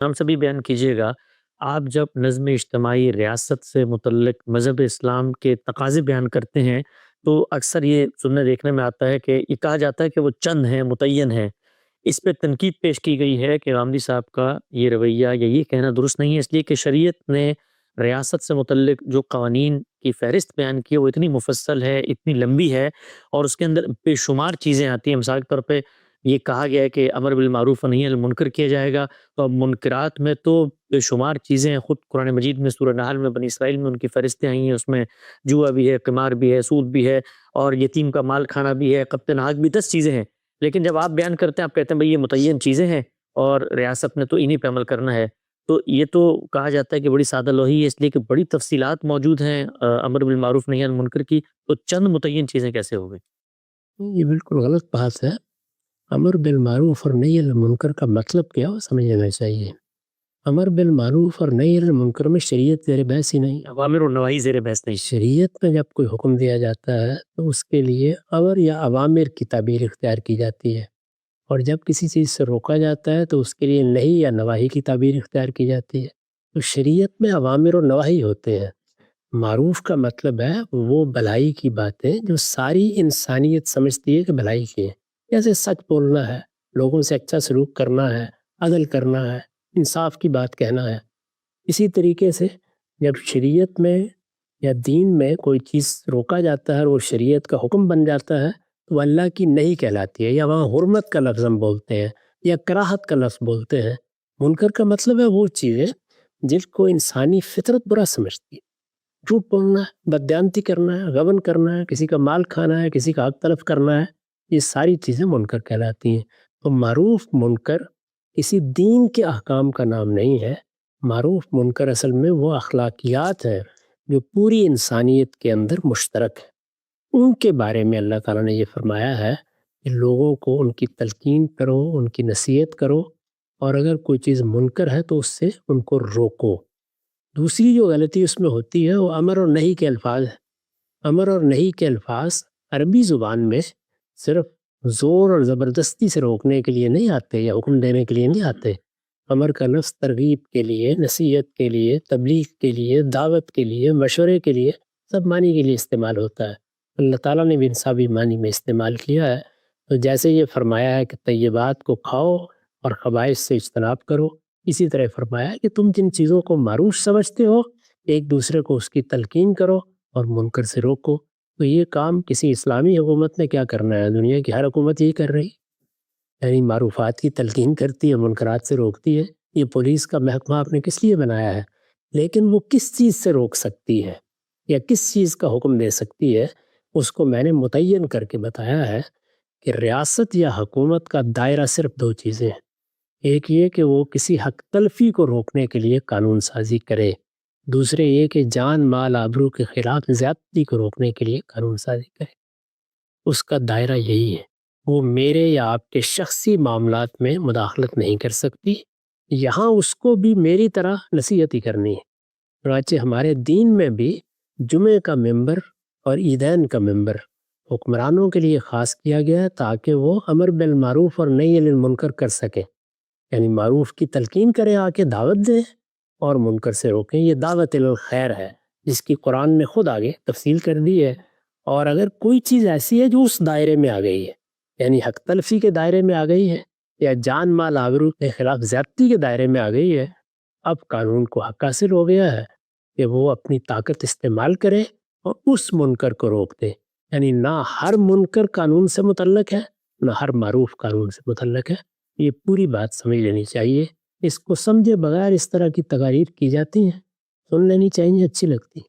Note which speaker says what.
Speaker 1: ہم سبھی بیان کیجیے گا، آپ جب نظم اجتماعی ریاست سے متعلق مذہب اسلام کے تقاضے بیان کرتے ہیں، تو اکثر یہ سننے دیکھنے میں آتا ہے کہ یہ کہا جاتا ہے کہ وہ چند ہیں، متعین ہیں۔ اس پہ تنقید پیش کی گئی ہے کہ غامدی صاحب کا یہ رویہ یا یہ کہنا درست نہیں ہے، اس لیے کہ شریعت نے ریاست سے متعلق جو قوانین کی فہرست بیان کی ہے وہ اتنی مفصل ہے، اتنی لمبی ہے، اور اس کے اندر بے شمار چیزیں آتی ہیں۔ مثال کے طور پہ یہ کہا گیا ہے کہ امر بالمعروف و نہی عن المنکر کیا جائے گا، تو اب منکرات میں تو بے شمار چیزیں ہیں۔ خود قرآن مجید میں سورہ نحل میں بنی اسرائیل میں ان کی فہرستیں آئی ہیں، اس میں جوا بھی ہے، قمار بھی ہے، سود بھی ہے، اور یتیم کا مال کھانا بھی ہے، قبط ناحق بھی، 10 چیزیں ہیں۔ لیکن جب آپ بیان کرتے ہیں، آپ کہتے ہیں بھئی یہ متعین چیزیں ہیں اور ریاست نے تو انہی پہ عمل کرنا ہے، تو یہ تو کہا جاتا ہے کہ بڑی سادہ لوحی ہے، اس لیے کہ بڑی تفصیلات موجود ہیں امر بالمعروف نہی عن المنکر کی، تو چند متعین چیزیں کیسے ہو گئی؟
Speaker 2: یہ بالکل غلط بات ہے۔ امر بالمعروف اور نہی عن المنکر کا مطلب کیا ہو سمجھ لینا چاہیے۔ امر بالمعروف اور نہی عن المنکر میں شریعت زیر بحث ہی نہیں۔
Speaker 1: اوامر و نواہی زیر بحث نہیں۔
Speaker 2: شریعت میں جب کوئی حکم دیا جاتا ہے تو اس کے لیے امر یا اوامر کی تعبیر اختیار کی جاتی ہے، اور جب کسی چیز سے روکا جاتا ہے تو اس کے لیے نہی یا نواہی کی تعبیر اختیار کی جاتی ہے۔ تو شریعت میں اوامر و نواہی ہوتے ہیں۔ معروف کا مطلب ہے وہ بھلائی کی باتیں جو ساری انسانیت سمجھتی ہے کہ بھلائی کی ہے، جیسے سچ بولنا ہے، لوگوں سے اچھا سلوک کرنا ہے، عدل کرنا ہے، انصاف کی بات کہنا ہے۔ اسی طریقے سے جب شریعت میں یا دین میں کوئی چیز روکا جاتا ہے اور وہ شریعت کا حکم بن جاتا ہے تو وہ اللہ کی نہیں کہلاتی ہے، یا وہاں حرمت کا لفظ ہم بولتے ہیں یا کراہت کا لفظ بولتے ہیں۔ منکر کا مطلب ہے وہ چیزیں جس کو انسانی فطرت برا سمجھتی ہے، جھوٹ بولنا ہے، بددیانتی کرنا ہے، غبن کرنا ہے، کسی کا مال کھانا ہے، کسی کا حق تلف کرنا ہے، یہ ساری چیزیں منکر کہلاتی ہیں۔ تو معروف منکر کسی دین کے احکام کا نام نہیں ہے۔ معروف منکر اصل میں وہ اخلاقیات ہیں جو پوری انسانیت کے اندر مشترک ہے۔ ان کے بارے میں اللہ تعالیٰ نے یہ فرمایا ہے کہ لوگوں کو ان کی تلقین کرو، ان کی نصیحت کرو، اور اگر کوئی چیز منکر ہے تو اس سے ان کو روکو۔ دوسری جو غلطی اس میں ہوتی ہے وہ امر اور نہی کے الفاظ ہیں۔ امر اور نہی کے الفاظ عربی زبان میں صرف زور اور زبردستی سے روکنے کے لیے نہیں آتے یا حکم دینے کے لیے نہیں آتے۔ امر کا لفظ ترغیب کے لیے، نصیحت کے لیے، تبلیغ کے لیے، دعوت کے لیے، مشورے کے لیے، سب معنی کے لیے استعمال ہوتا ہے۔ اللہ تعالیٰ نے بھی انصافی معنی میں استعمال کیا ہے۔ تو جیسے یہ فرمایا ہے کہ طیبات کو کھاؤ اور خبائث سے اجتناب کرو، اسی طرح فرمایا ہے کہ تم جن چیزوں کو معروف سمجھتے ہو ایک دوسرے کو اس کی تلقین کرو اور منکر سے روکو۔ تو یہ کام کسی اسلامی حکومت نے کیا کرنا ہے؟ دنیا کی ہر حکومت یہی کر رہی ہے، یعنی معروفات کی تلقین کرتی ہے، منکرات سے روکتی ہے۔ یہ پولیس کا محکمہ آپ نے کس لیے بنایا ہے؟ لیکن وہ کس چیز سے روک سکتی ہے یا کس چیز کا حکم دے سکتی ہے، اس کو میں نے متعین کر کے بتایا ہے کہ ریاست یا حکومت کا دائرہ صرف دو چیزیں ہیں۔ ایک یہ کہ وہ کسی حق تلفی کو روکنے کے لیے قانون سازی کرے، دوسرے یہ کہ جان مال آبرو کے خلاف زیادتی کو روکنے کے لیے قانون سازی کرے۔ اس کا دائرہ یہی ہے۔ وہ میرے یا آپ کے شخصی معاملات میں مداخلت نہیں کر سکتی، یہاں اس کو بھی میری طرح نصیحت ہی کرنی ہے۔ چنانچہ ہمارے دین میں بھی جمعہ کا ممبر اور عیدین کا ممبر حکمرانوں کے لیے خاص کیا گیا ہے تاکہ وہ امر بالمعروف اور نہی عن المنکر کر سکیں، یعنی معروف کی تلقین کریں، آ کے دعوت دیں، اور منکر سے روکیں۔ یہ دعوت الخیر ہے جس کی قرآن نے خود آگے تفصیل کر دی ہے۔ اور اگر کوئی چیز ایسی ہے جو اس دائرے میں آ گئی ہے، یعنی حق تلفی کے دائرے میں آ گئی ہے یا جان مال آبرو کے خلاف زیادتی کے دائرے میں آ گئی ہے، اب قانون کو حق حاصل ہو گیا ہے کہ وہ اپنی طاقت استعمال کرے اور اس منکر کو روک دے۔ یعنی نہ ہر منکر قانون سے متعلق ہے، نہ ہر معروف قانون سے متعلق ہے۔ یہ پوری بات سمجھ لینی چاہیے۔ اس کو سمجھے بغیر اس طرح کی تقاریر کی جاتی ہیں، سن لینی چاہیے، اچھی لگتی ہیں۔